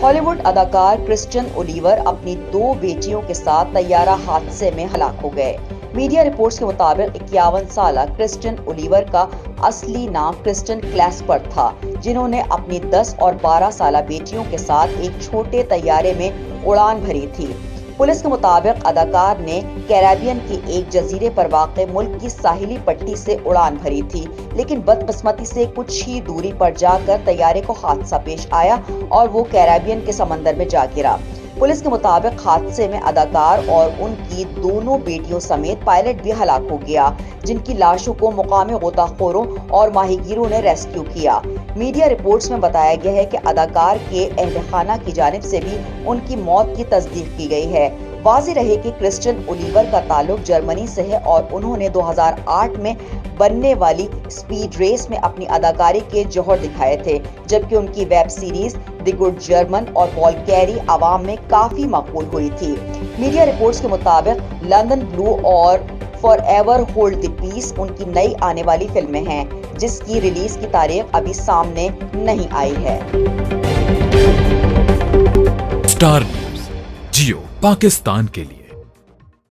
ہالی ووڈ اداکار Christine Oliver اپنی 2 بیٹیوں کے ساتھ طیارہ حادثے میں ہلاک ہو گئے۔ میڈیا رپورٹس کے مطابق 51 سالہ کرسٹین اولیور کا اصلی نام کرسٹن کلیسپر تھا، جنہوں نے اپنی 10 اور 12 سالہ بیٹیوں کے ساتھ ایک چھوٹے طیارے میں اڑان بھری تھی۔ پولیس کے مطابق اداکار نے کیریبین کے ایک جزیرے پر واقع ملک کی ساحلی پٹی سے اڑان بھری تھی، لیکن بدقسمتی سے کچھ ہی دوری پر جا کر طیارے کو حادثہ پیش آیا اور وہ کیریبین کے سمندر میں جا گرا۔ پولیس کے مطابق حادثے میں اداکار اور ان کی دونوں بیٹیوں سمیت پائلٹ بھی ہلاک ہو گیا، جن کی لاشوں کو مقامی غوطہ خوروں اور ماہی گیروں نے ریسکیو کیا۔ میڈیا رپورٹس میں بتایا گیا ہے کہ اداکار کے اہل خانہ کی جانب سے بھی ان کی موت کی تصدیق کی گئی ہے۔ واضح رہے کہ کرسٹین اولیور کا تعلق جرمنی سے ہے اور انہوں نے 2008 میں بننے والی اسپیڈ ریس میں اپنی اداکاری کے جوہر دکھائے تھے، جبکہ ان کی web series the good German اور والکیری عوام میں کافی مقبول ہوئی تھی۔ میڈیا رپورٹس کے مطابق لندن بلو اور فار ایور ہولڈ دی پیس ان کی نئی آنے والی فلمیں ہیں، جس کی ریلیز کی تاریخ ابھی سامنے نہیں آئی ہے۔ اسٹار نیوز جیو پاکستان کے لیے